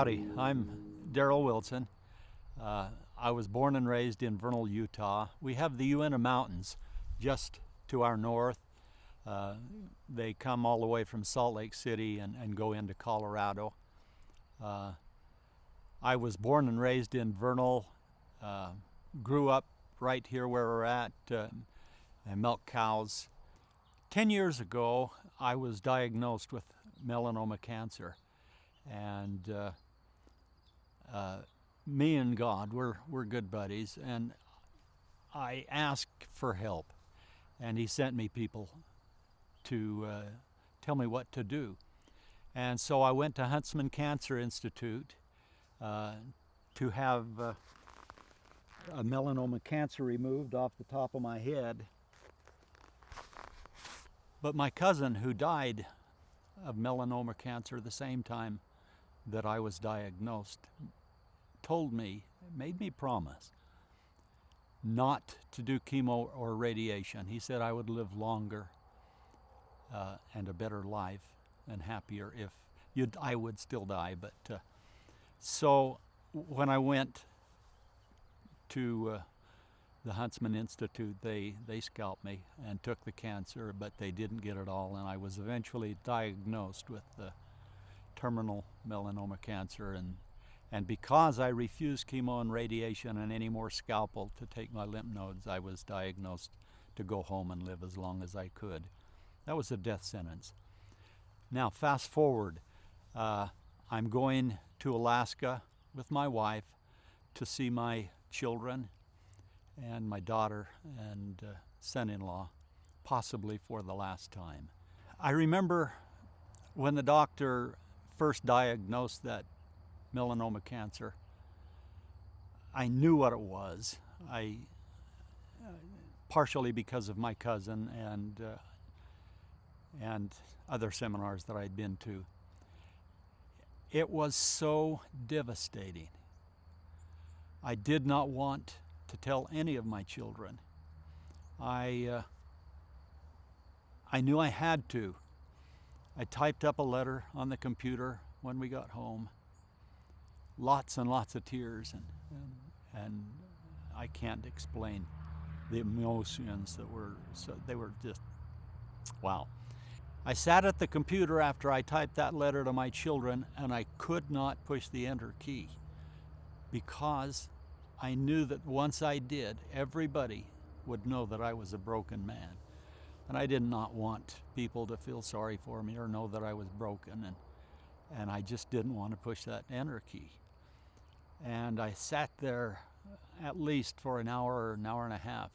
Howdy, I'm Daryl Wilson. I was born and raised in Vernal, Utah. We have the Uinta Mountains just to our north. They come all the way from Salt Lake City and go into Colorado. I was born and raised in Vernal, grew up right here where we're at, and milk cows. 10 years ago, I was diagnosed with melanoma cancer. And me and God, we're good buddies, and I asked for help, and He sent me people to tell me what to do. And so I went to Huntsman Cancer Institute to have a melanoma cancer removed off the top of my head. But my cousin, who died of melanoma cancer the same time that I was diagnosed, told me, made me promise not to do chemo or radiation. He said I would live longer and a better life and happier if I would still die. But so when I went to the Huntsman Institute, they scalped me and took the cancer, but they didn't get it all, and I was eventually diagnosed with terminal melanoma cancer, and because I refused chemo and radiation and any more scalpel to take my lymph nodes, I was diagnosed to go home and live as long as I could. That was a death sentence. Now fast forward, I'm going to Alaska with my wife to see my children and my daughter and son-in-law, possibly for the last time. I remember when the doctor first diagnosed that melanoma cancer, I knew what it was. Partially because of my cousin and other seminars that I'd been to. It was so devastating. I did not want to tell any of my children. I knew I had to. I typed up a letter on the computer when we got home. Lots and lots of tears, and I can't explain the emotions they were just, wow. I sat at the computer after I typed that letter to my children, and I could not push the enter key because I knew that once I did, everybody would know that I was a broken man. And I did not want people to feel sorry for me or know that I was broken, and I just didn't want to push that enter key. And I sat there at least for an hour or an hour and a half,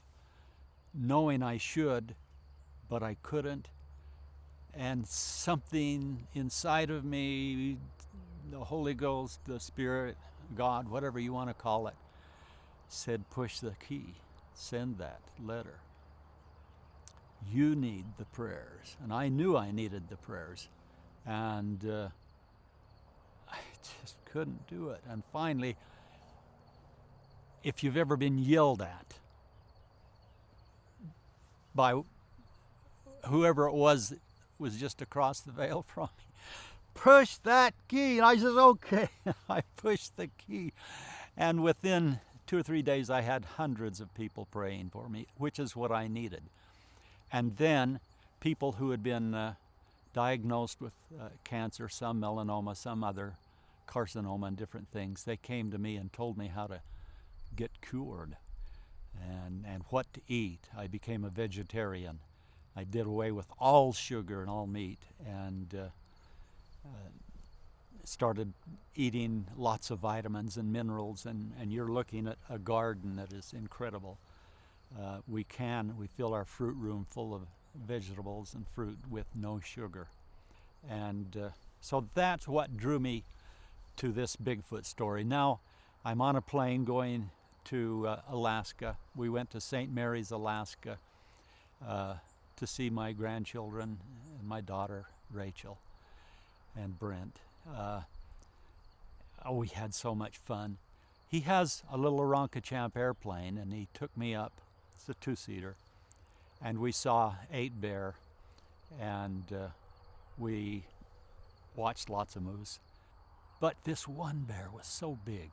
knowing I should, but I couldn't. And something inside of me, the Holy Ghost, the Spirit, God, whatever you want to call it, said, push the key, send that letter. You need the prayers. And I knew I needed the prayers. And I just couldn't do it. And finally, if you've ever been yelled at by whoever it was that was just across the veil from me, push that key. And I said, okay. I pushed the key. And within 2 or 3 days, I had hundreds of people praying for me, which is what I needed. And then people who had been diagnosed with cancer, some melanoma, some other carcinoma and different things, they came to me and told me how to get cured and what to eat. I became a vegetarian. I did away with all sugar and all meat, and started eating lots of vitamins and minerals, and you're looking at a garden that is incredible. We fill our fruit room full of vegetables and fruit with no sugar. And so that's what drew me to this Bigfoot story. Now I'm on a plane going to Alaska. We went to St. Mary's, Alaska, to see my grandchildren and my daughter, Rachel, and Brent. We had so much fun. He has a little Aroncachamp airplane, and he took me up. It's a 2-seater. And we saw 8 bear, and we watched lots of moose. But this one bear was so big.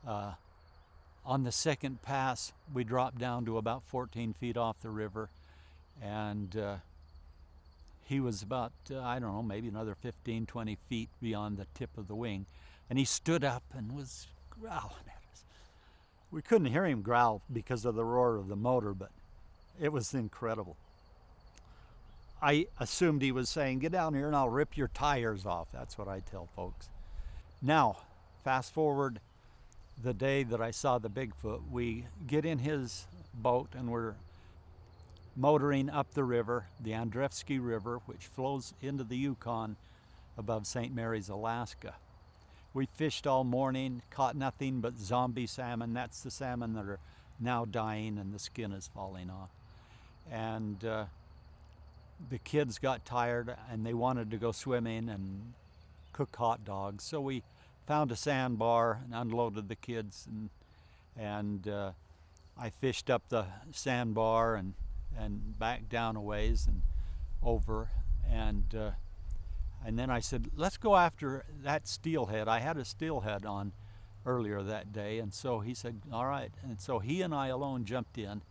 On the second pass, we dropped down to about 14 feet off the river, and he was about, I don't know, maybe another 15, 20 feet beyond the tip of the wing. And he stood up and was growling at us. We couldn't hear him growl because of the roar of the motor, but it was incredible. I assumed he was saying, get down here and I'll rip your tires off. That's what I tell folks. Now, fast forward the day that I saw the Bigfoot, we get in his boat and we're motoring up the river, the Andrevsky River, which flows into the Yukon above St. Mary's, Alaska. We fished all morning, caught nothing but zombie salmon. That's the salmon that are now dying and the skin is falling off. And the kids got tired and they wanted to go swimming and cook hot dogs. So we found a sandbar and unloaded the kids, and I fished up the sandbar and back down a ways and over, and then I said, let's go after that steelhead. I had a steelhead on earlier that day, and so he said, all right. And so he and I alone jumped in.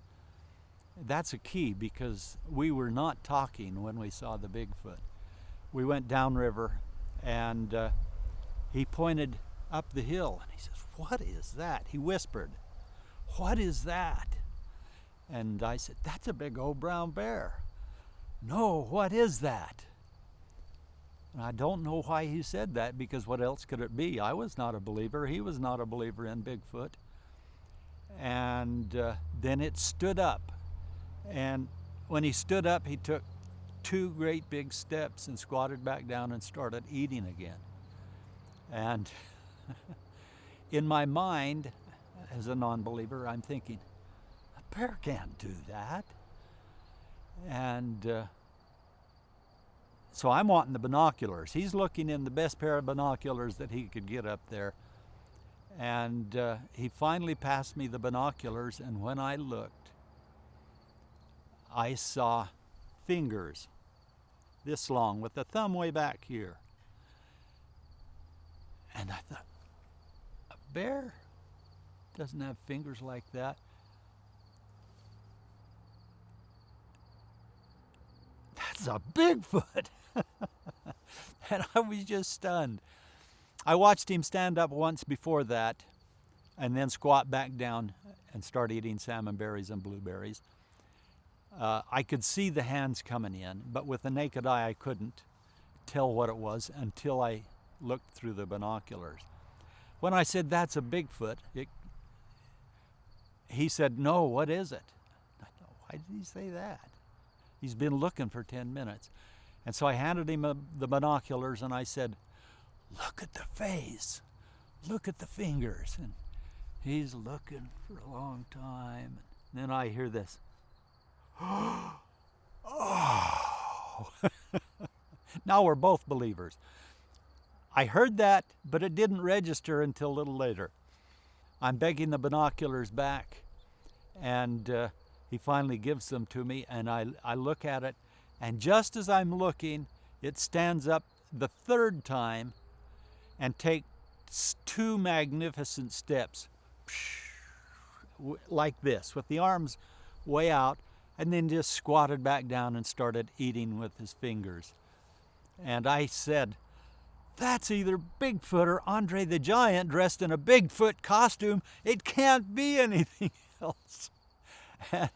That's a key, because we were not talking when we saw the Bigfoot. We went downriver, and he pointed up the hill, and he says, what is that? He whispered, what is that? And I said, that's a big old brown bear. No, what is that? And I don't know why he said that, because what else could it be? I was not a believer. He was not a believer in Bigfoot. And then it stood up. And when he stood up, he took 2 great big steps and squatted back down and started eating again. And in my mind, as a non-believer, I'm thinking, a bear can't do that. And so I'm wanting the binoculars. He's looking in the best pair of binoculars that he could get up there. And he finally passed me the binoculars, and when I looked, I saw fingers this long with the thumb way back here. And I thought, a bear doesn't have fingers like that. That's a Bigfoot. And I was just stunned. I watched him stand up once before that and then squat back down and start eating salmon berries and blueberries. I could see the hands coming in, but with the naked eye I couldn't tell what it was until I looked through the binoculars. When I said, that's a Bigfoot, he said, no, what is it? I thought, why did he say that? He's been looking for 10 minutes. And so I handed him the binoculars and I said, look at the face, look at the fingers. And he's looking for a long time. And then I hear this, oh. Now we're both believers. I heard that, but it didn't register until a little later. I'm begging the binoculars back, and he finally gives them to me, and I look at it, and just as I'm looking, it stands up the third time and takes 2 magnificent steps, like this, with the arms way out, and then just squatted back down and started eating with his fingers. And I said, that's either Bigfoot or Andre the Giant dressed in a Bigfoot costume. It can't be anything else. And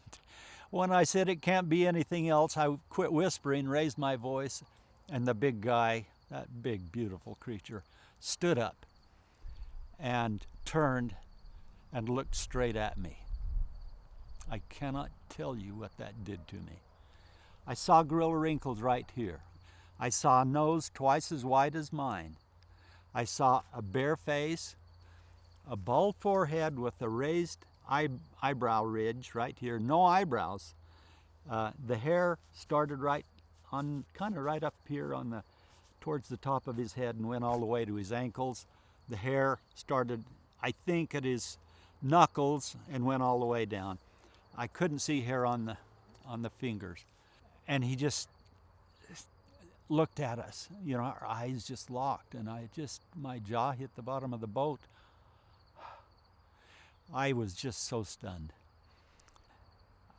when I said it can't be anything else, I quit whispering, raised my voice, and the big guy, that big, beautiful creature, stood up and turned and looked straight at me. I cannot tell you what that did to me. I saw gorilla wrinkles right here. I saw a nose twice as wide as mine. I saw a bare face, a bald forehead with a raised eyebrow ridge right here, no eyebrows. The hair started right on, kind of right up here on towards the top of his head and went all the way to his ankles. The hair started, I think, at his knuckles and went all the way down. I couldn't see hair on the fingers. And he just looked at us. You know, our eyes just locked, and my jaw hit the bottom of the boat. I was just so stunned.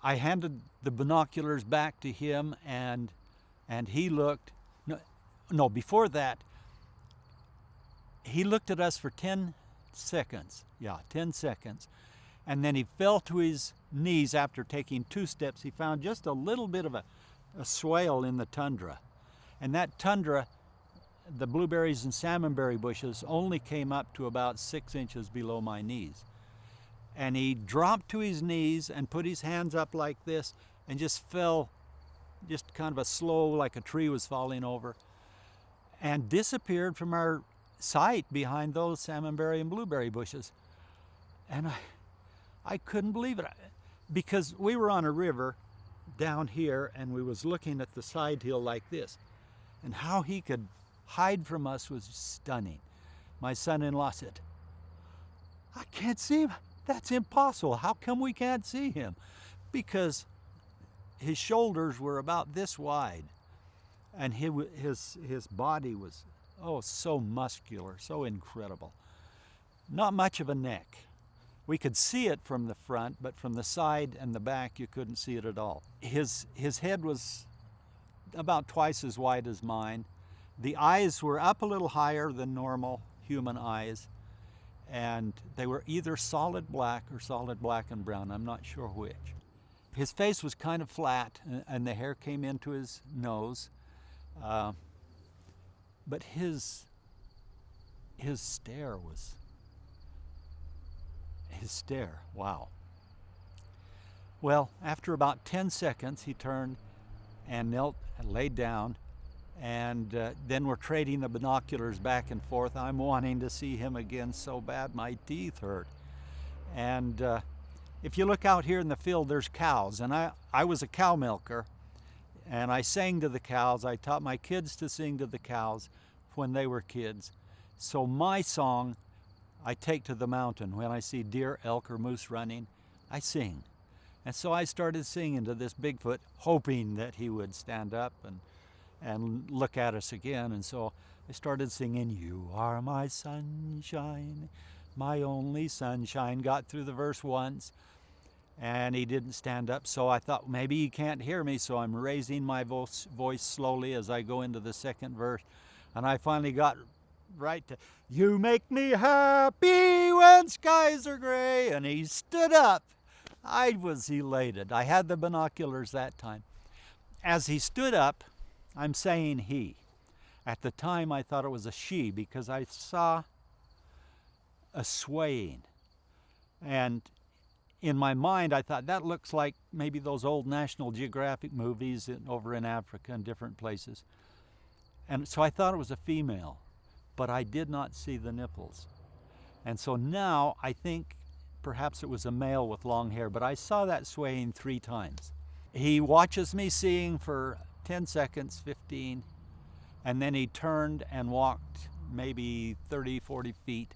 I handed the binoculars back to him, and he looked. No, before that, he looked at us for 10 seconds. Yeah, 10 seconds. And then he fell to his knees after taking 2 steps. He found just a little bit of a swale in the tundra. And that tundra, the blueberries and salmonberry bushes only came up to about 6 inches below my knees. And he dropped to his knees and put his hands up like this and just fell, just kind of a slow, like a tree was falling over, and disappeared from our sight behind those salmonberry and blueberry bushes. And I couldn't believe it, because we were on a river down here and we was looking at the side hill like this. And how he could hide from us was stunning. My son-in-law said, "I can't see him. That's impossible. How come we can't see him?" Because his shoulders were about this wide, and his body was, so muscular, so incredible. Not much of a neck. We could see it from the front, but from the side and the back, you couldn't see it at all. His head was about twice as wide as mine. The eyes were up a little higher than normal human eyes, and they were either solid black or solid black and brown. I'm not sure which. His face was kind of flat, and the hair came into his nose. But his stare was, wow. Well, after about 10 seconds, he turned and knelt and laid down, and then we're trading the binoculars back and forth. I'm wanting to see him again so bad my teeth hurt. And if you look out here in the field, there's cows, and I was a cow milker, and I sang to the cows. I taught my kids to sing to the cows when they were kids. So my song I take to the mountain. When I see deer, elk, or moose running, I sing. And so I started singing to this Bigfoot, hoping that he would stand up and look at us again. And so I started singing, "You are my sunshine, my only sunshine." Got through the verse once, and he didn't stand up. So I thought maybe he can't hear me, so I'm raising my voice slowly as I go into the second verse. And I finally got right to, "You make me happy when skies are gray." And he stood up. I was elated. I had the binoculars that time. As he stood up, I'm saying he. At the time, I thought it was a she, because I saw a swaying. And in my mind, I thought that looks like maybe those old National Geographic movies over in Africa and different places. And so I thought it was a female, but I did not see the nipples. And so now I think perhaps it was a male with long hair, but I saw that swaying 3 times. He watches me sing for 10 seconds, 15, and then he turned and walked maybe 30, 40 feet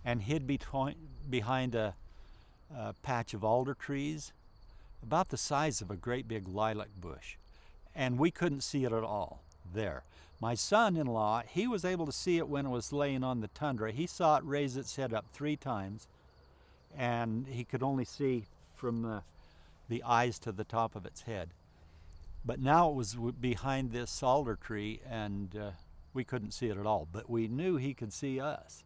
and hid behind a patch of alder trees about the size of a great big lilac bush. And we couldn't see it at all there. My son-in-law, he was able to see it when it was laying on the tundra. He saw it raise its head up 3 times, and he could only see from the eyes to the top of its head. But now it was behind this alder tree, and we couldn't see it at all. But we knew he could see us.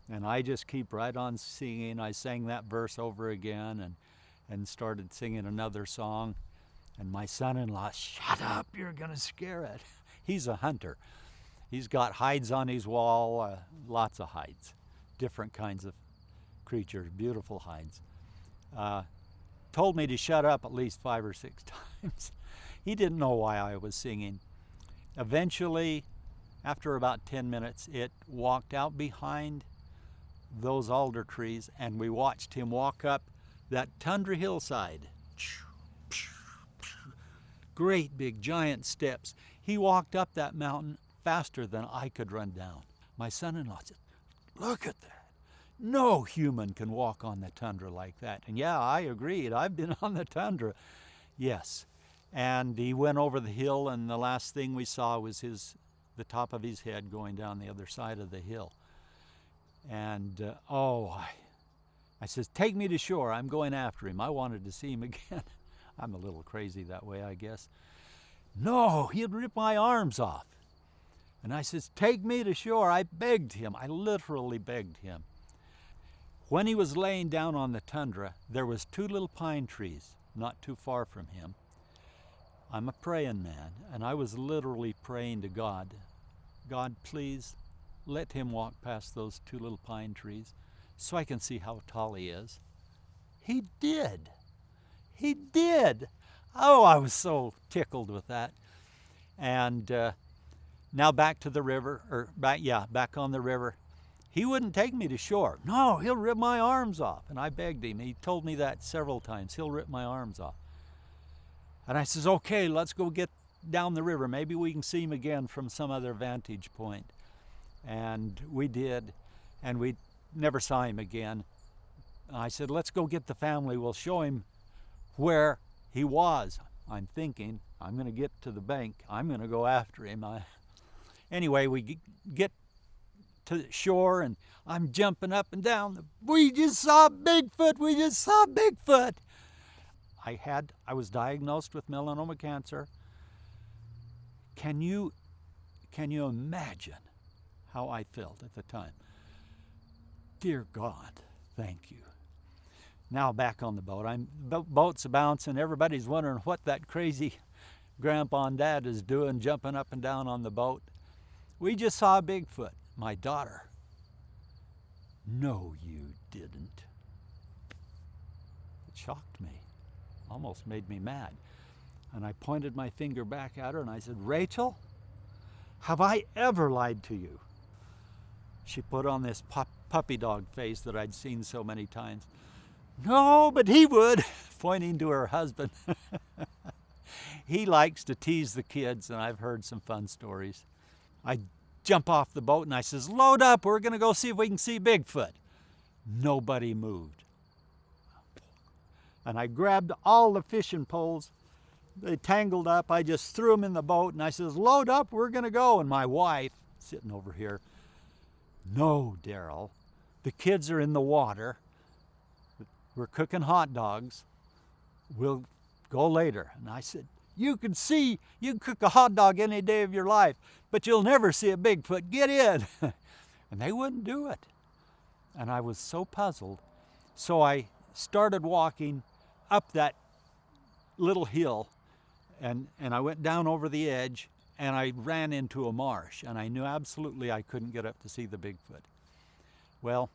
And I just keep right on singing. I sang that verse over again and started singing another song. And my son-in-law, "Shut up, you're gonna scare it." He's a hunter. He's got hides on his wall, lots of hides, different kinds of creatures, beautiful hides. Told me to shut up at least 5 or 6 times. He didn't know why I was singing. Eventually, after about 10 minutes, it walked out behind those alder trees, and we watched him walk up that tundra hillside. Great big giant steps. He walked up that mountain faster than I could run down. My son-in-law said, "Look at that. No human can walk on the tundra like that." And yeah, I agreed. I've been on the tundra. Yes. And he went over the hill, and the last thing we saw was the top of his head going down the other side of the hill. And I says, take me to shore. I'm going after him. I wanted to see him again. I'm a little crazy that way, I guess. No, he'd rip my arms off. And I says, take me to shore. I begged him. I literally begged him. When he was laying down on the tundra, there was 2 little pine trees not too far from him. I'm a praying man, and I was literally praying to God. God, please let him walk past those 2 little pine trees so I can see how tall he is. He did. He did. Oh, I was so tickled with that. And now back to the river, back on the river. He wouldn't take me to shore. No, he'll rip my arms off. And I begged him. He told me that several times. He'll rip my arms off. And I says, okay, let's go get down the river. Maybe we can see him again from some other vantage point. And we did, and we never saw him again. I said, let's go get the family. We'll show him where he was. I'm thinking, I'm going to get to the bank. I'm going to go after him. Anyway, we get to the shore, and I'm jumping up and down. We just saw Bigfoot. We just saw Bigfoot. I was diagnosed with melanoma cancer. Can you imagine how I felt at the time? Dear God, thank you. Now back on the boat. Boat's bouncing. Everybody's wondering what that crazy grandpa and dad is doing, jumping up and down on the boat. We just saw a Bigfoot. My daughter, no, you didn't. It shocked me. Almost made me mad. And I pointed my finger back at her and I said, Rachel, have I ever lied to you? She put on this puppy dog face that I'd seen so many times. No, but he would, pointing to her husband. He likes to tease the kids, and I've heard some fun stories. I jump off the boat and I says, load up, we're going to go see if we can see Bigfoot. Nobody moved. And I grabbed all the fishing poles. They tangled up. I just threw them in the boat and I says, load up, we're going to go. And my wife, sitting over here, no, Daryl, the kids are in the water. We're cooking hot dogs. We'll go later. And I said, you can cook a hot dog any day of your life, but you'll never see a Bigfoot. Get in. And they wouldn't do it. And I was so puzzled. So I started walking up that little hill, and I went down over the edge, and I ran into a marsh, and I knew absolutely I couldn't get up to see the Bigfoot. Well,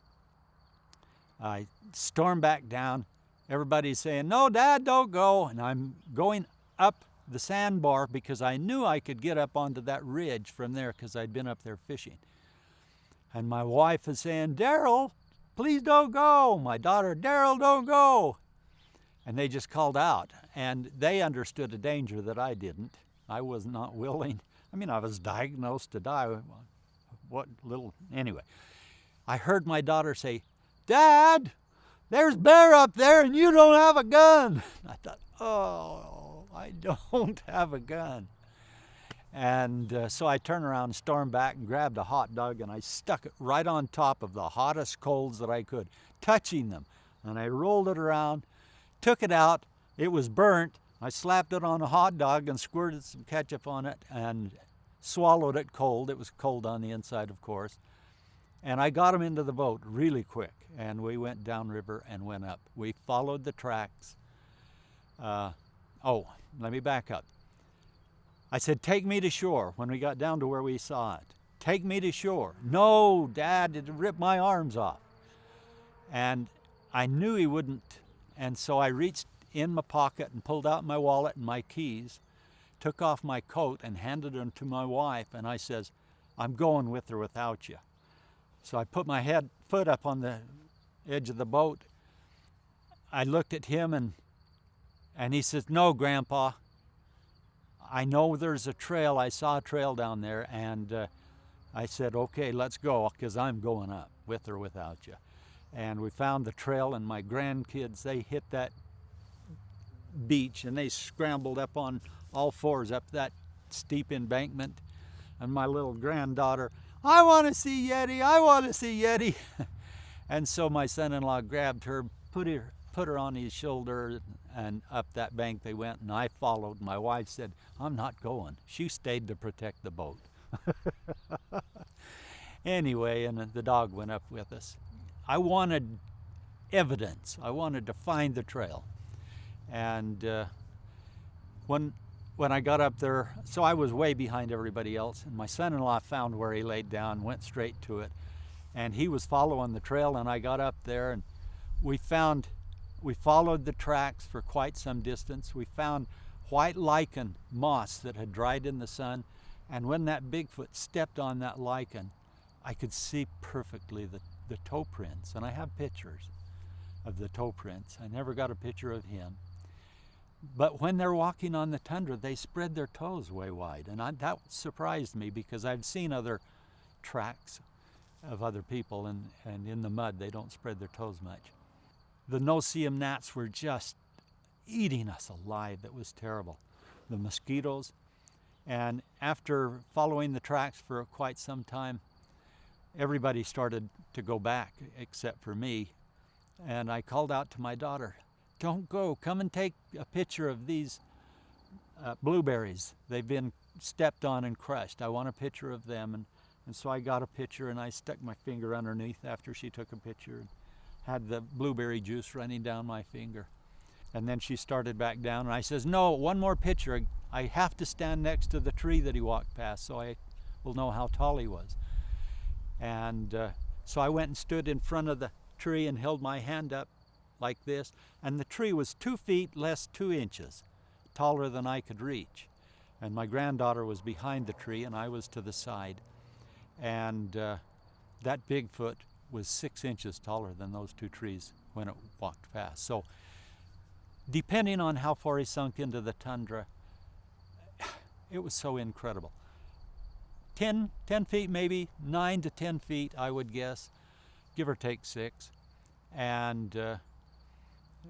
I stormed back down. Everybody's saying, no, Dad, don't go. And I'm going up the sandbar because I knew I could get up onto that ridge from there because I'd been up there fishing. And my wife is saying, Daryl, please don't go. My daughter, Daryl, don't go. And they just called out. And they understood a danger that I didn't. I was not willing. I mean, I was diagnosed to die. Anyway. I heard my daughter say, Dad, there's bear up there and you don't have a gun. I thought, oh, I don't have a gun. And so I turned around and stormed back and grabbed a hot dog and I stuck it right on top of the hottest coals that I could, touching them. And I rolled it around, took it out. It was burnt. I slapped it on a hot dog and squirted some ketchup on it and swallowed it cold. It was cold on the inside, of course. And I got him into the boat really quick. And we went downriver and went up. We followed the tracks. Let me back up. I said, take me to shore when we got down to where we saw it. Take me to shore. No, Dad, it ripped my arms off. And I knew he wouldn't. And so I reached in my pocket and pulled out my wallet and my keys, took off my coat and handed them to my wife. And I says, I'm going with or without you. So I put my foot up on the edge of the boat. I looked at him and he says, no, Grandpa, I know there's a trail. I saw a trail down there. And I said, okay, let's go, because I'm going up with or without you. And we found the trail, and my grandkids, they hit that beach, and they scrambled up on all fours up that steep embankment. And my little granddaughter, I want to see Yeti, I want to see Yeti. And so my son-in-law grabbed her, put her on his shoulder, and up that bank they went, and I followed. My wife said, I'm not going. She stayed to protect the boat. Anyway, and the dog went up with us. I wanted evidence. I wanted to find the trail. And when I got up there, so I was way behind everybody else, and my son-in-law found where he laid down, went straight to it, and he was following the trail, and I got up there, and we followed the tracks for quite some distance. We found white lichen moss that had dried in the sun, and when that Bigfoot stepped on that lichen, I could see perfectly the toe prints, and I have pictures of the toe prints. I never got a picture of him. But when they're walking on the tundra, they spread their toes way wide, and that surprised me because I've seen other tracks of other people, and in the mud they don't spread their toes much. The no-see-um gnats were just eating us alive. It was terrible. The mosquitoes. And after following the tracks for quite some time, everybody started to go back except for me. And I called out to my daughter, don't go, come and take a picture of these blueberries. They've been stepped on and crushed. I want a picture of them. And so I got a picture, and I stuck my finger underneath after she took a picture and had the blueberry juice running down my finger. And then she started back down, and I says, no, one more picture. I have to stand next to the tree that he walked past so I will know how tall he was. And so I went and stood in front of the tree and held my hand up like this, and the tree was 2 feet less 2 inches taller than I could reach. And my granddaughter was behind the tree, and I was to the side. And that Bigfoot was 6 inches taller than those 2 trees when it walked past. So depending on how far he sunk into the tundra, it was so incredible. 10 feet maybe, 9 to 10 feet I would guess, give or take 6. And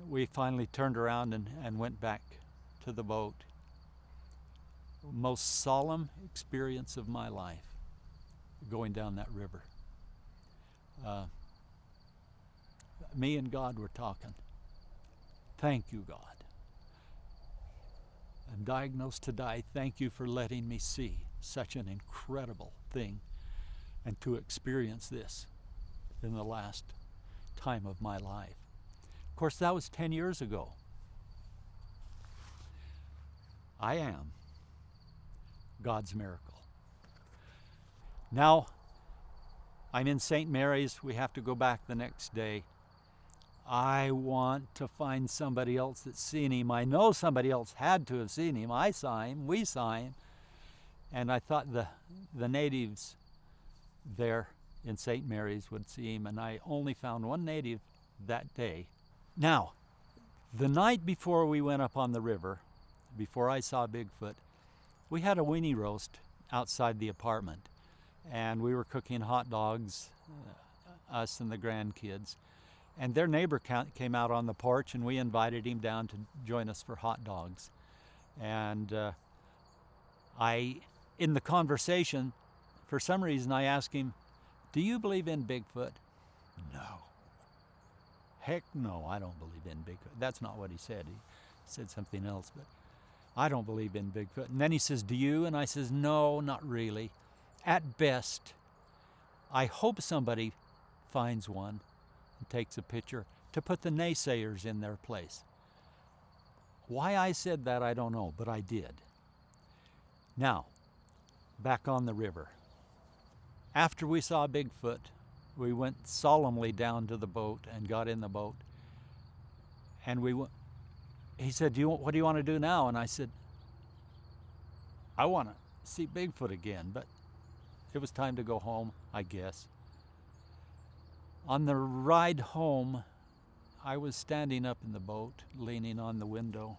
we finally turned around and went back to the boat. Most solemn experience of my life, going down that river. Me and God were talking. Thank you, God. I'm diagnosed to die. Thank you for letting me see such an incredible thing and to experience this in the last time of my life. Of course, that was 10 years ago. I am God's miracle. Now, I'm in St. Mary's. We have to go back the next day. I want to find somebody else that's seen him. I know somebody else had to have seen him. I saw him. We saw him. And I thought the natives there in St. Mary's would see him, and I only found one native that day. Now, the night before we went up on the river, before I saw Bigfoot, we had a weenie roast outside the apartment, and we were cooking hot dogs, us and the grandkids. And their neighbor came out on the porch, and we invited him down to join us for hot dogs. And in the conversation, for some reason, I asked him, do you believe in Bigfoot? No. Heck no, I don't believe in Bigfoot. That's not what he said. He said something else, but I don't believe in Bigfoot. And then he says, do you? And I says, no, not really. At best, I hope somebody finds one and takes a picture to put the naysayers in their place. Why I said that, I don't know, but I did. Now, back on the river. After we saw Bigfoot, we went solemnly down to the boat and got in the boat. And he said, what do you want to do now? And I said, I want to see Bigfoot again, but it was time to go home, I guess. On the ride home, I was standing up in the boat, leaning on the window,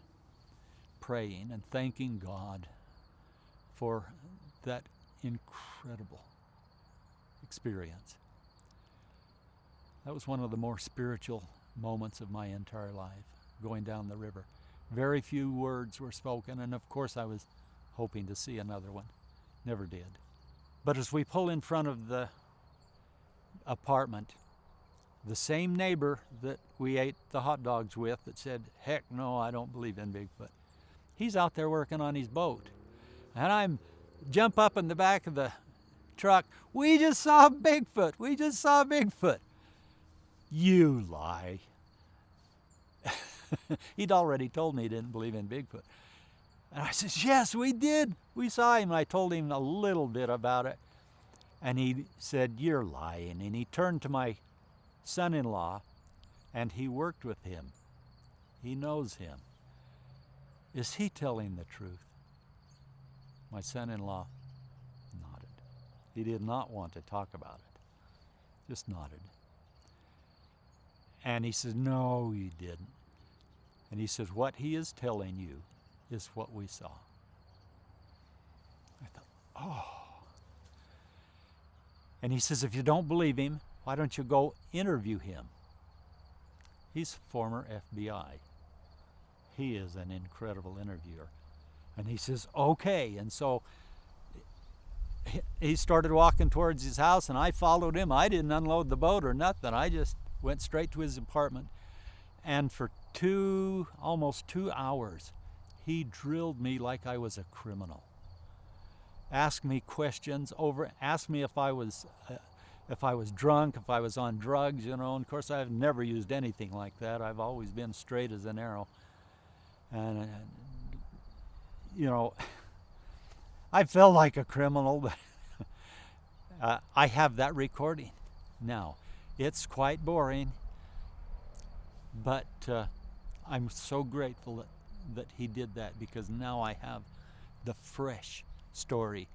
praying and thanking God for that incredible experience. That was one of the more spiritual moments of my entire life, going down the river. Very few words were spoken, and of course I was hoping to see another one. Never did. But as we pull in front of the apartment, the same neighbor that we ate the hot dogs with that said, heck no, I don't believe in Bigfoot, he's out there working on his boat. And I'm jump up in the back of the truck, we just saw Bigfoot, we just saw Bigfoot. You lie. He'd already told me he didn't believe in Bigfoot. And I says, yes, we did. We saw him. And I told him a little bit about it. And he said, you're lying. And he turned to my son-in-law, and he worked with him. He knows him. Is he telling the truth? My son-in-law nodded. He did not want to talk about it. Just nodded. And he says, no, you didn't. And he says, what he is telling you is what we saw. I thought, oh. And he says, if you don't believe him, why don't you go interview him? He's former FBI. He is an incredible interviewer. And he says, okay. And so he started walking towards his house, and I followed him. I didn't unload the boat or nothing. I just went straight to his apartment. And for almost 2 hours, he drilled me like I was a criminal. Asked me questions asked me if I was drunk, if I was on drugs, And of course, I've never used anything like that. I've always been straight as an arrow. And, I felt like a criminal, but I have that recording. Now, it's quite boring, but I'm so grateful that he did that, because now I have the fresh story,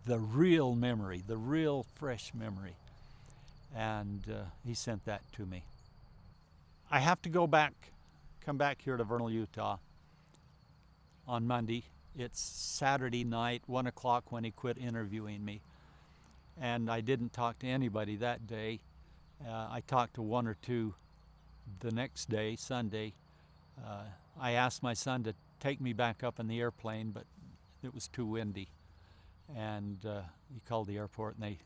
the real memory, the real fresh memory. And he sent that to me. I have to come back here to Vernal, Utah on Monday. It's Saturday night, 1 o'clock, when he quit interviewing me. And I didn't talk to anybody that day. I talked to one or two the next day, Sunday. I asked my son to take me back up in the airplane, but it was too windy. And he called the airport, and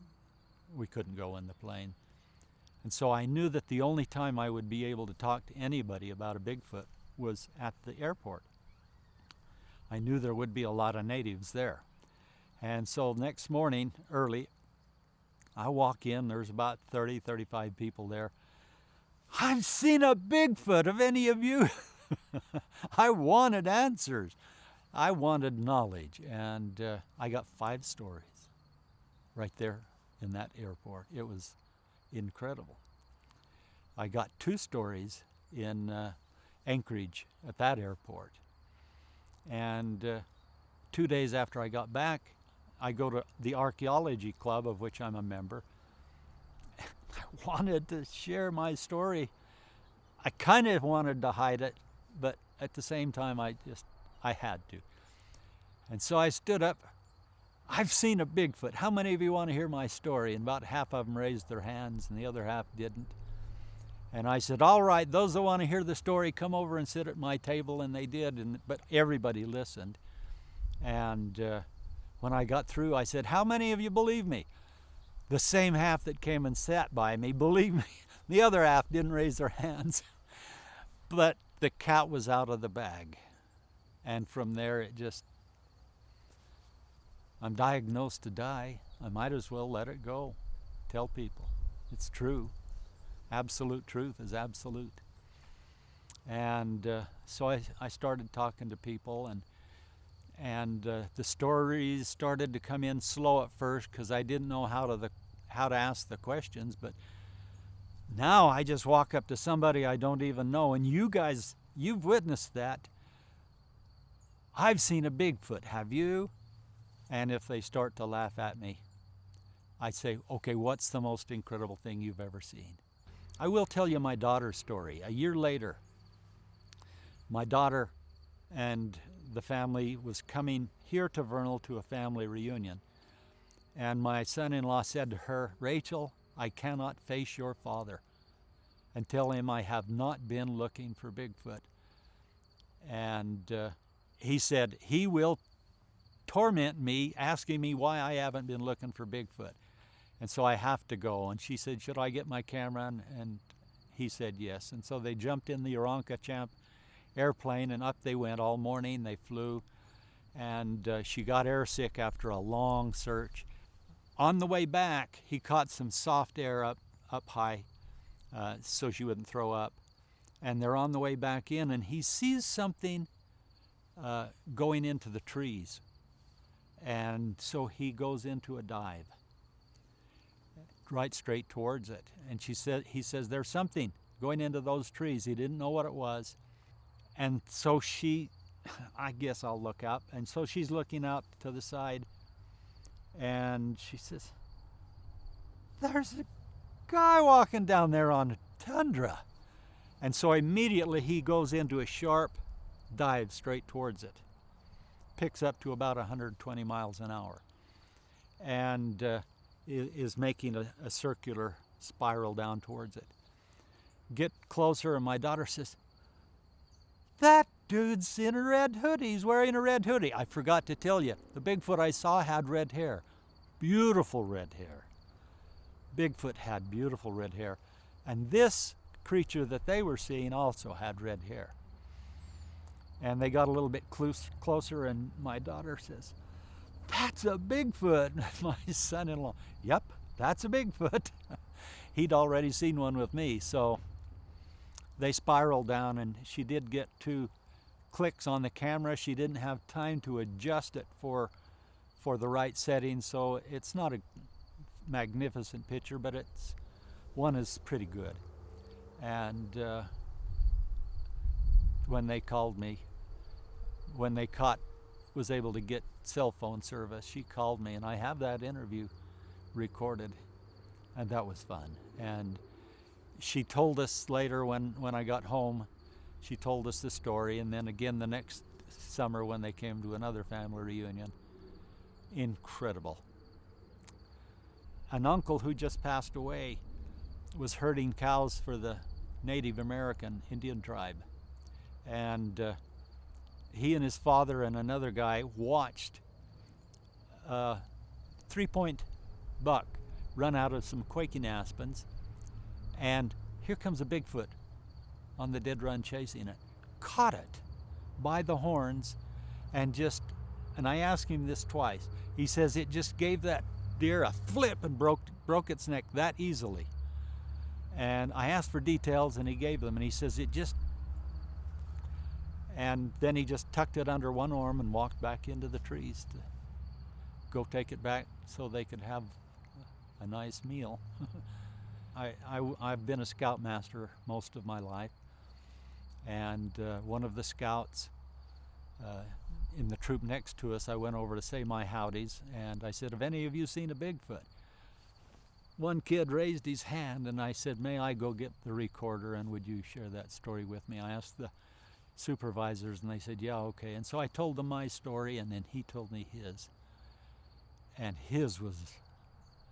we couldn't go in the plane. And so I knew that the only time I would be able to talk to anybody about a Bigfoot was at the airport. I knew there would be a lot of natives there. And so next morning, early, I walk in, there's about 30, 35 people there. I've seen a Bigfoot, have any of you? I wanted answers. I wanted knowledge, and I got 5 stories right there in that airport. It was incredible. I got 2 stories in Anchorage at that airport. And 2 days after I got back, I go to the archaeology club, of which I'm a member. I wanted to share my story. I kind of wanted to hide it, but at the same time, I had to. And so I stood up. I've seen a Bigfoot. How many of you want to hear my story? And about half of them raised their hands, and the other half didn't. And I said, all right, those that want to hear the story, come over and sit at my table. And they did, but everybody listened. And when I got through, I said, how many of you believe me? The same half that came and sat by me believed me. The other half didn't raise their hands. But the cat was out of the bag. And from there, I'm diagnosed to die. I might as well let it go. Tell people. It's true. Absolute truth is absolute. And so I started talking to people, and the stories started to come in slow at first, because I didn't know how to ask the questions. But now I just walk up to somebody I don't even know, and you guys, you've witnessed that. I've seen a Bigfoot, have you? And if they start to laugh at me, I say, okay, what's the most incredible thing you've ever seen? I will tell you my daughter's story. A year later, my daughter and the family was coming here to Vernal to a family reunion. And my son-in-law said to her, Rachel, I cannot face your father and tell him I have not been looking for Bigfoot. And he said he will torment me, asking me why I haven't been looking for Bigfoot. And so I have to go. And she said, should I get my camera? And he said yes. And so they jumped in the Oronka Champ airplane, and up they went all morning. They flew, and she got airsick after a long search. On the way back, he caught some soft air up high so she wouldn't throw up. And they're on the way back in, and he sees something going into the trees. And so he goes into a dive, right straight towards it. And he says, there's something going into those trees. He didn't know what it was. And so I guess I'll look up. And so she's looking up to the side, and she says, there's a guy walking down there on a tundra. And so immediately he goes into a sharp dive straight towards it. Picks up to about 120 miles an hour, and is making a circular spiral down towards it. Get closer, and my daughter says, that dude's in a red hoodie. He's wearing a red hoodie. I forgot to tell you, the Bigfoot I saw had red hair. Beautiful red hair. Bigfoot had beautiful red hair. And this creature that they were seeing also had red hair. And they got a little bit closer, and my daughter says, that's a Bigfoot. My son-in-law, yep, that's a Bigfoot. He'd already seen one with me. So they spiraled down, and she did get 2 clicks on the camera. She didn't have time to adjust it for the right setting, so it's not a magnificent picture, but one is pretty good. And when they called me, when they was able to get cell phone service, she called me, and I have that interview recorded, and that was fun. And she told us later when I got home, she told us the story, and then again the next summer when they came to another family reunion. Incredible. An uncle who just passed away was herding cows for the Native American Indian tribe, and he and his father and another guy watched a 3-point buck run out of some quaking aspens, and here comes a Bigfoot on the dead run chasing it. Caught it by the horns, and I asked him this twice. He says it just gave that deer a flip and broke its neck that easily. And I asked for details, and he gave them, and he says and then he just tucked it under one arm and walked back into the trees to go take it back so they could have a nice meal. I've been a scoutmaster most of my life, and one of the scouts in the troop next to us, I went over to say my howdies, and I said, have any of you seen a Bigfoot? One kid raised his hand, and I said, may I go get the recorder, and would you share that story with me? I asked the supervisors, and they said, yeah, okay. And so I told them my story, and then he told me his. And his was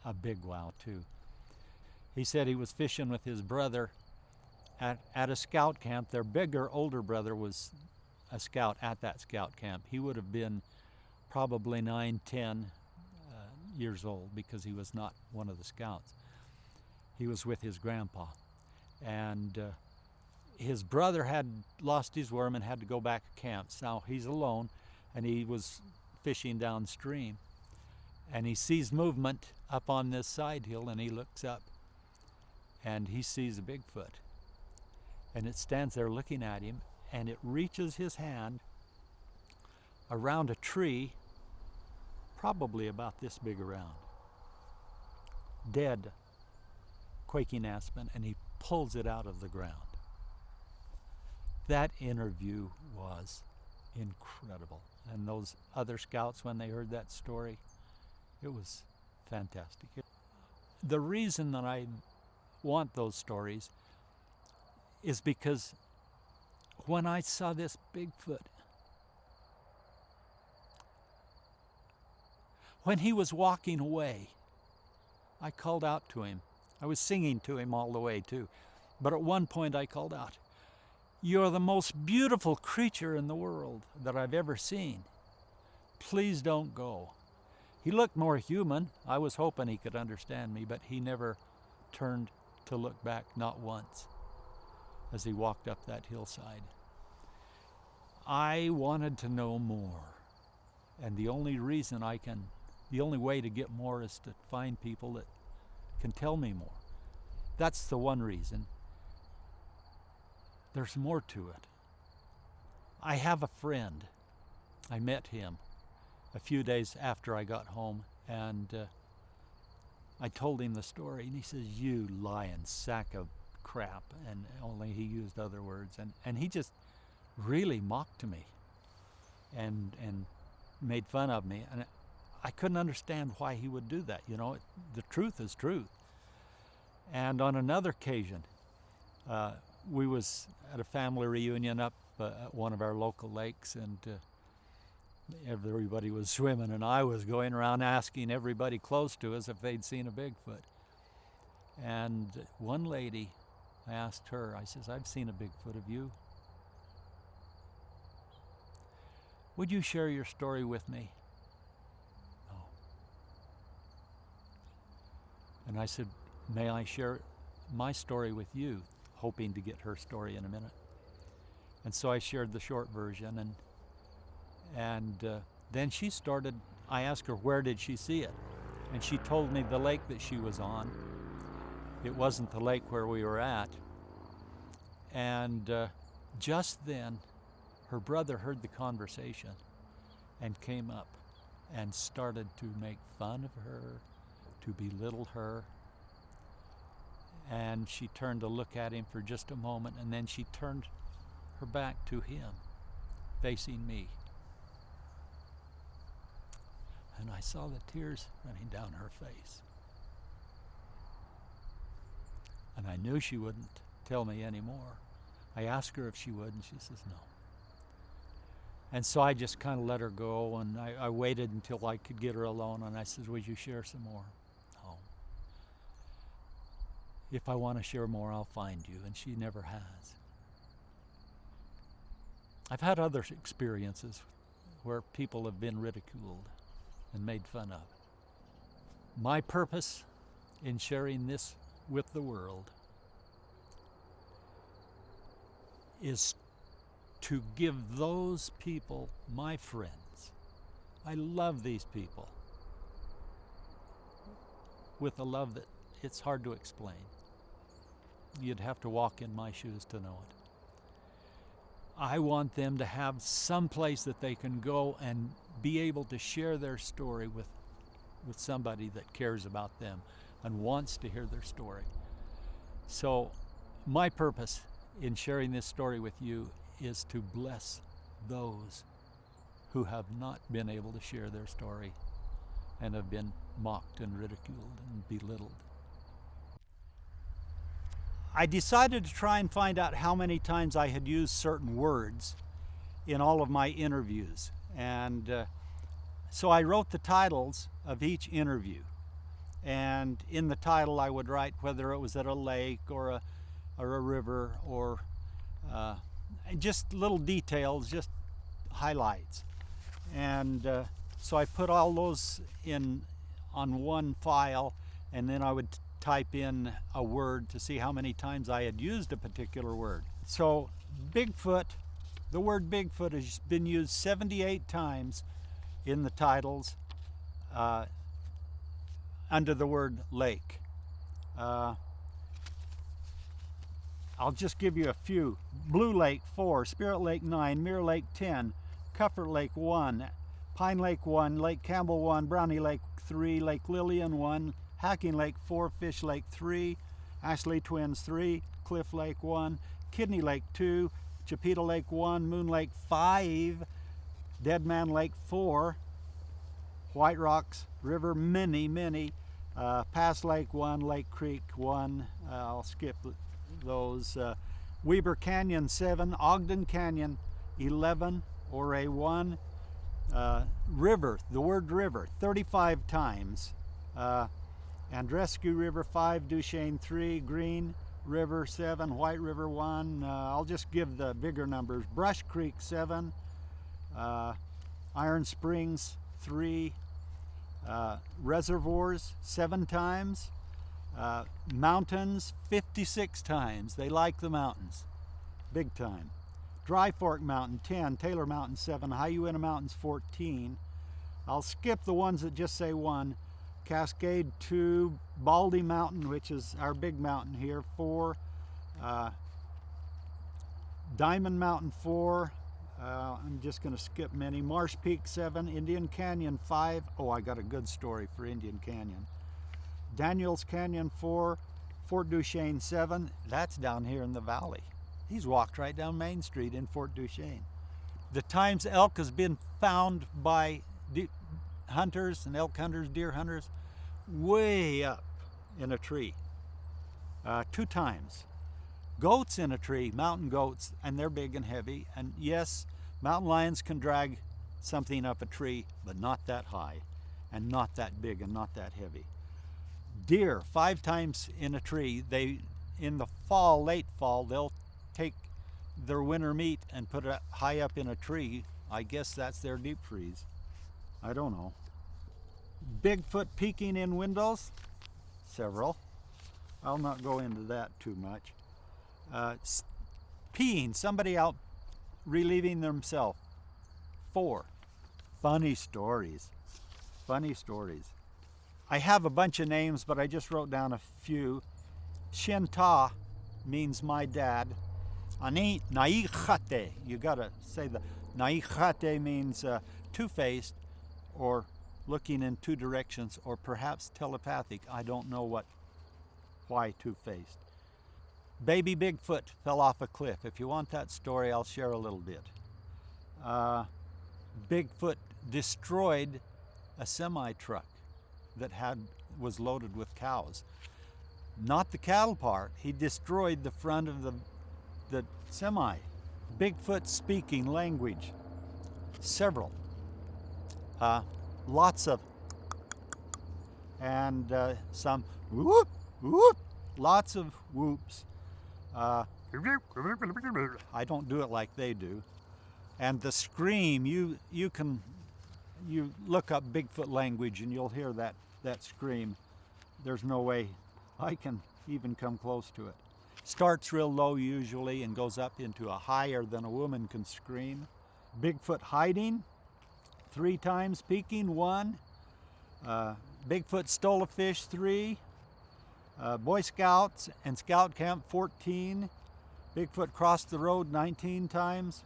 a big wow, too. He said he was fishing with his brother at a scout camp. Their bigger, older brother was a scout at that scout camp. He would have been probably 9, 10 years old, because he was not one of the scouts. He was with his grandpa. And his brother had lost his worm and had to go back to camp. Now he's alone, and he was fishing downstream. And he sees movement up on this side hill, and he looks up, and he sees a Bigfoot. And it stands there looking at him, and it reaches his hand around a tree, probably about this big around, dead quaking aspen, and he pulls it out of the ground. That interview was incredible. And those other scouts, when they heard that story, it was fantastic. The reason that I want those stories is because when I saw this Bigfoot, when he was walking away, I called out to him. I was singing to him all the way too. But at one point I called out, You're the most beautiful creature in the world that I've ever seen. Please don't go." He looked more human. I was hoping he could understand me, but he never turned to look back, not once, as he walked up that hillside. I wanted to know more. And the only way to get more is to find people that can tell me more. That's the one reason. There's more to it. I have a friend. I met him a few days after I got home, and I told him the story, and he says, "You lying sack of crap," and only he used other words, and he just really mocked me and made fun of me, and I couldn't understand why he would do that. You know, the truth is truth. And on another occasion, we was at a family reunion up at one of our local lakes, and everybody was swimming, and I was going around asking everybody close to us if they'd seen a Bigfoot. And one lady, I asked her, I says, "I've seen a Bigfoot, have you? Would you share your story with me?" No. And I said, "May I share my story with you?" Hoping to get her story in a minute. And so I shared the short version, and then she started, I asked her where did she see it, and she told me the lake that she was on. It wasn't the lake where we were at. And just then her brother heard the conversation and came up and started to make fun of her, to belittle her. And she turned to look at him for just a moment, and then she turned her back to him, facing me. And I saw the tears running down her face. And I knew she wouldn't tell me anymore. I asked her if she would, and she says no. And so I just kind of let her go, and I waited until I could get her alone, and I said, "Would you share some more?" "No." "If I want to share more, I'll find you," and she never has. I've had other experiences where people have been ridiculed and made fun of. My purpose in sharing this with the world is to give those people, my friends, I love these people with a love that it's hard to explain. You'd have to walk in my shoes to know it. I want them to have some place that they can go and be able to share their story with somebody that cares about them and wants to hear their story. So my purpose in sharing this story with you is to bless those who have not been able to share their story and have been mocked and ridiculed and belittled. I decided to try and find out how many times I had used certain words in all of my interviews. And so I wrote the titles of each interview. And in the title I would write whether it was at a lake or a river or just little details, just highlights. And so I put all those on one file, and then I would type in a word to see how many times I had used a particular word. So Bigfoot, the word Bigfoot has been used 78 times in the titles under the word lake. I'll just give you a few. Blue Lake 4, Spirit Lake 9, Mirror Lake 10, Comfort Lake 1, Pine Lake 1, Lake Campbell 1, Brownie Lake 3, Lake Lillian 1, Hacking Lake 4, Fish Lake 3, Ashley Twins 3, Cliff Lake 1, Kidney Lake 2, Chipeta Lake 1, Moon Lake 5, Dead Man Lake 4, White Rocks River many, Pass Lake 1, Lake Creek 1, I'll skip those, Weber Canyon 7, Ogden Canyon 11, Ouray 1, river, the word river 35 times, Andrescu River 5, Duchesne 3, Green, River 7, White River 1. I'll just give the bigger numbers. Brush Creek 7, Iron Springs 3, Reservoirs 7 times, Mountains 56 times. They like the mountains, big time. Dry Fork Mountain 10, Taylor Mountain 7, Hyuina Mountains 14. I'll skip the ones that just say 1. Cascade 2, Baldy Mountain, which is our big mountain here, 4. Diamond Mountain 4. I'm just going to skip many. Marsh Peak 7, Indian Canyon 5. Oh, I got a good story for Indian Canyon. Daniels Canyon 4, Fort Duchesne 7. That's down here in the valley. He's walked right down Main Street in Fort Duchesne. The times elk has been found by hunters and elk hunters, deer hunters, way up in a tree. 2 times. Goats in a tree, mountain goats, and they're big and heavy. And yes, mountain lions can drag something up a tree, but not that high, and not that big, and not that heavy. Deer, 5 times in a tree. They, in the fall, late fall, they'll take their winter meat and put it high up in a tree. I guess that's their deep freeze. I don't know. Bigfoot peeking in windows, several. I'll not go into that too much. Peeing, somebody out relieving themselves, 4. Funny stories, funny stories. I have a bunch of names, but I just wrote down a few. Shinta means my dad. Ani naichate, you gotta say the naichate means two-faced, or looking in 2 directions, or perhaps telepathic. I don't know why two-faced. Baby Bigfoot fell off a cliff. If you want that story, I'll share a little bit. Bigfoot destroyed a semi-truck that was loaded with cows. Not the cattle part. He destroyed the front of the semi. Bigfoot speaking language. Several. Lots of, and some whoop, whoop, lots of whoops. I don't do it like they do. And the scream, you look up Bigfoot language and you'll hear that scream. There's no way I can even come close to it. Starts real low usually and goes up into a higher than a woman can scream. Bigfoot hiding, 3 times. Peeking, 1. Bigfoot stole a fish, 3. Boy Scouts and Scout Camp, 14. Bigfoot crossed the road 19 times.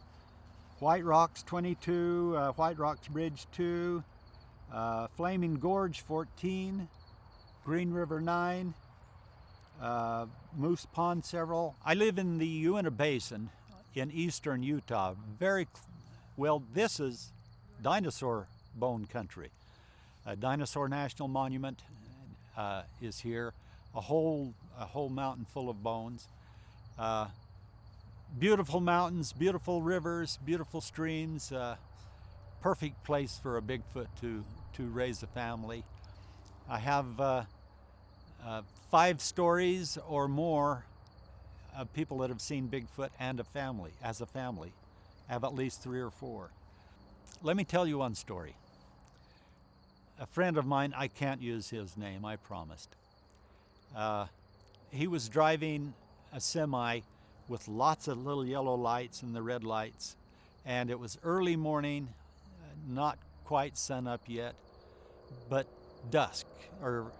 White Rocks, 22. White Rocks Bridge, 2. Flaming Gorge, 14. Green River, 9. Moose Pond, several. I live in the Uinta Basin in eastern Utah. Well, this is dinosaur bone country. A dinosaur national monument is here. A whole mountain full of bones. Beautiful mountains, beautiful rivers, beautiful streams. Perfect place for a Bigfoot to raise a family. I have 5 stories or more of people that have seen Bigfoot and as a family. I have at least 3 or 4. Let me tell you one story. A friend of mine, I can't use his name, I promised. He was driving a semi with lots of little yellow lights and the red lights, and it was early morning, not quite sun up yet, but dusk or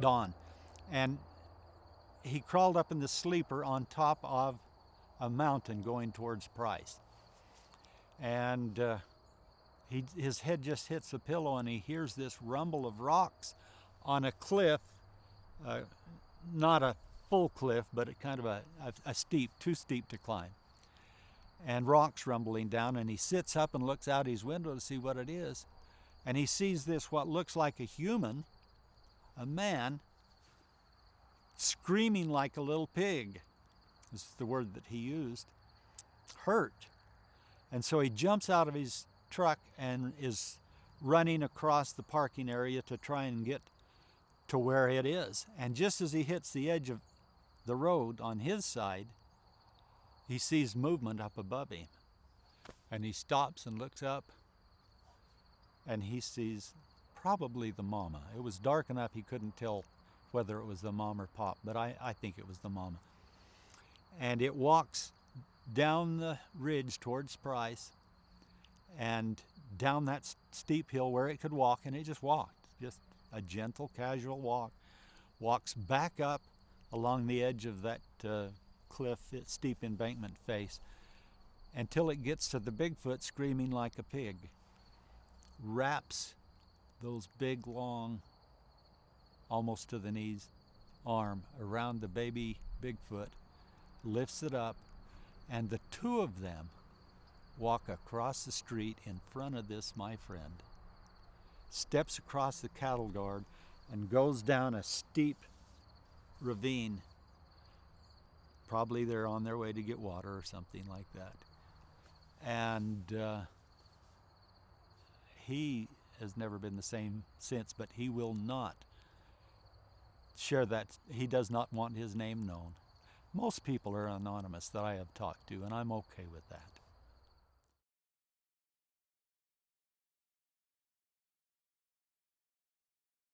dawn. And he crawled up in the sleeper on top of a mountain going towards Price. And his head just hits the pillow and he hears this rumble of rocks on a cliff, not a full cliff, but kind of a too steep to climb. And rocks rumbling down, and he sits up and looks out his window to see what it is. And he sees what looks like a human, a man, screaming like a little pig, is the word that he used, hurt. And so he jumps out of his truck and is running across the parking area to try and get to where it is. And just as he hits the edge of the road on his side, he sees movement up above him. And he stops and looks up, and he sees probably the mama. It was dark enough he couldn't tell whether it was the mom or pop, but I think it was the mama. And it walks down the ridge towards Price and down that steep hill where it could walk, and it just walked, just a gentle, casual walk. Walks back up along the edge of that cliff, steep embankment face, until it gets to the Bigfoot screaming like a pig. Wraps those big, long, almost to the knees, arm around the baby Bigfoot, lifts it up, and the two of them walk across the street in front of this, my friend, steps across the cattle guard and goes down a steep ravine. Probably they're on their way to get water or something like that. And he has never been the same since, but he will not share that. He does not want his name known. Most people are anonymous that I have talked to, and I'm okay with that.